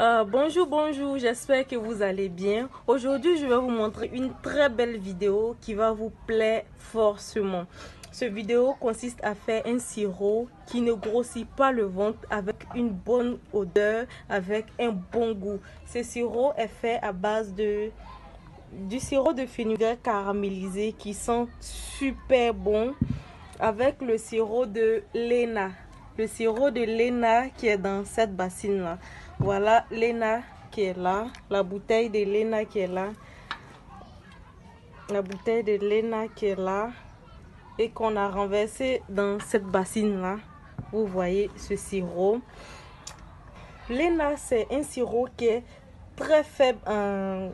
Bonjour, j'espère que vous allez bien. Aujourd'hui, je vais vous montrer une très belle vidéo qui va vous plaire forcément. Cette vidéo consiste à faire un sirop qui ne grossit pas le ventre avec une bonne odeur, avec un bon goût. Ce sirop est fait à base du sirop de fenugrec caramélisé qui sent super bon avec le sirop de Léna. Le sirop de Léna qui est dans cette bassine-là. Voilà Léna qui est là, la bouteille de Léna qui est là, la bouteille de Léna qui est là et qu'on a renversé dans cette bassine-là. Vous voyez ce sirop. Léna, c'est un sirop qui est très faible en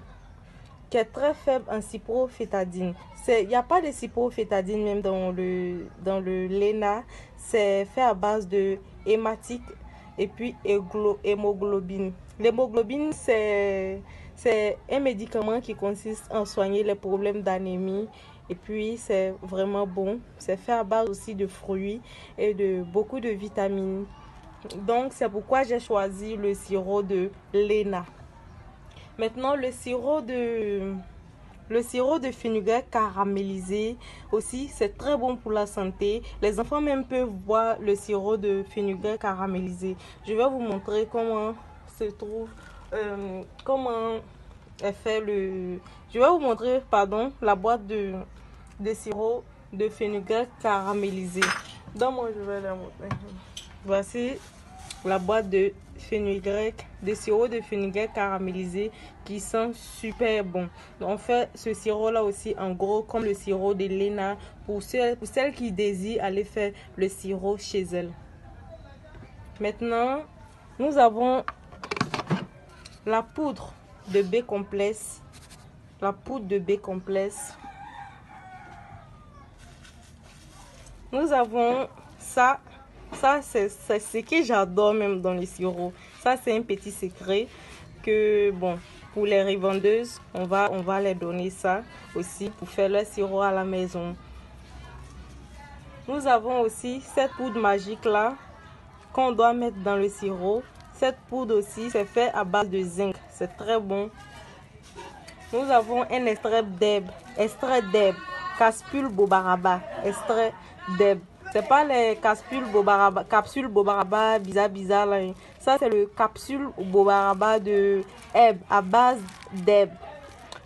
cyprofétadine. Il n'y a pas de cyprofétadine même dans le Léna. C'est fait à base de hématite et puis hémoglobine. L'hémoglobine, c'est un médicament qui consiste en soigner les problèmes d'anémie. Et puis, c'est vraiment bon. C'est fait à base aussi de fruits et de beaucoup de vitamines. Donc, c'est pourquoi j'ai choisi le sirop de Léna. Maintenant, le sirop de fenugrec caramélisé aussi, c'est très bon pour la santé. Les enfants même peuvent boire le sirop de fenugrec caramélisé. Je vais vous montrer comment se trouve, comment est fait le... Je vais vous montrer, la boîte de sirop de fenugrec caramélisé. Donc, moi, je vais la montrer. Voici la boîte de sirop de fenugrec caramélisé qui sent super bon. Donc, on fait ce sirop là aussi en gros comme le sirop de Léna pour celles qui désirent aller faire le sirop chez elles. Maintenant, nous avons la poudre de B-complexe. La poudre de B-complexe. Nous avons ça. Ça, c'est ce que j'adore même dans les sirops. Ça, c'est un petit secret que, bon, pour les revendeuses, on va les donner ça aussi pour faire leur sirop à la maison. Nous avons aussi cette poudre magique là qu'on doit mettre dans le sirop. Cette poudre aussi, c'est fait à base de zinc. C'est très bon. Nous avons un extrait d'herbe, Caspule bobaraba, extrait d'herbe. C'est pas les capsules bobaraba bizarre là. Ça c'est le capsule bobaraba de herbe à base d'herbe.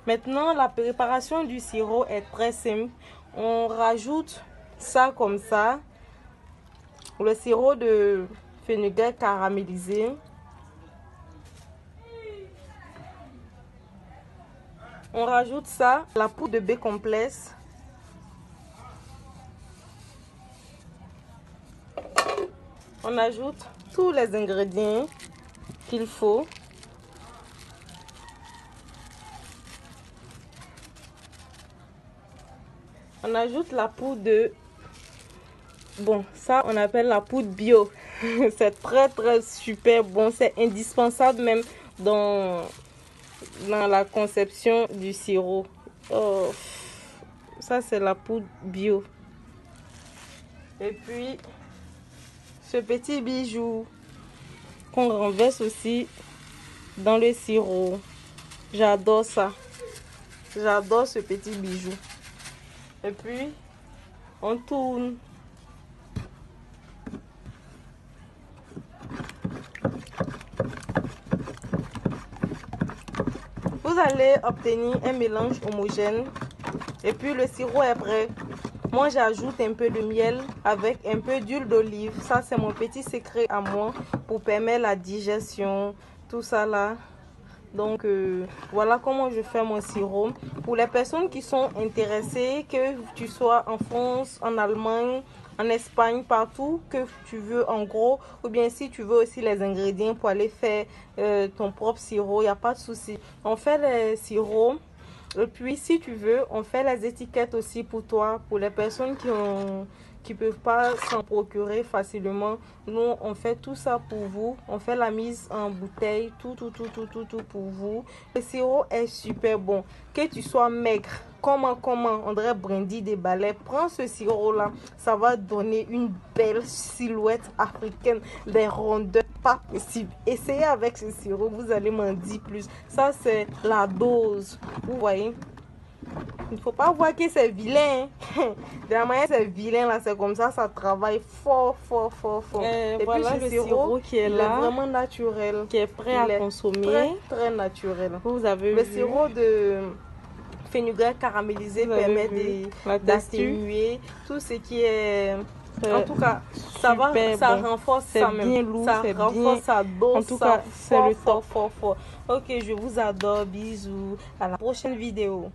Maintenant la préparation du sirop est très simple. On rajoute ça comme ça. Le sirop de fenugrec caramélisé. On rajoute ça, la poudre de B-complexe. On ajoute tous les ingrédients qu'il faut. On ajoute la poudre de... Bon, ça on appelle la poudre bio. C'est très super bon. C'est indispensable même dans la conception du sirop. Oh, ça c'est la poudre bio. Et puis... ce petit bijou qu'on renverse aussi dans le sirop. J'adore ça. J'adore ce petit bijou. Et puis, on tourne. Vous allez obtenir un mélange homogène. Et puis, le sirop est prêt. Moi, j'ajoute un peu de miel avec un peu d'huile d'olive. Ça, c'est mon petit secret à moi pour permettre la digestion, tout ça là. Donc, voilà comment je fais mon sirop. Pour les personnes qui sont intéressées, que tu sois en France, en Allemagne, en Espagne, partout que tu veux en gros, ou bien si tu veux aussi les ingrédients pour aller faire ton propre sirop, il n'y a pas de souci. On fait les sirops. Et puis, si tu veux, on fait les étiquettes aussi pour toi, pour les personnes qui peuvent pas s'en procurer facilement, nous on fait tout ça pour vous. On fait la mise en bouteille, tout pour vous. Le sirop est super bon. Que tu sois maigre, comment on dirait Brandy des balais, prends ce sirop là, ça va donner une belle silhouette africaine, des rondeurs pas possible. Essayez avec ce sirop, vous allez m'en dire plus. Ça c'est la dose, vous voyez. Il ne faut pas voir que c'est vilain. De la manière c'est vilain là, c'est comme ça travaille fort. Et voilà puis le sirop qui est là, est vraiment naturel, qui est prêt à consommer. Très naturel. Vous avez le vu sirop de fenugrec caramélisé permet d'atténuer tout ce qui est en tout cas ça renforce ça même, bien lourd, ça renforce sa dose. En tout cas, c'est le top. Fort. Ok, je vous adore, bisous, à la prochaine vidéo.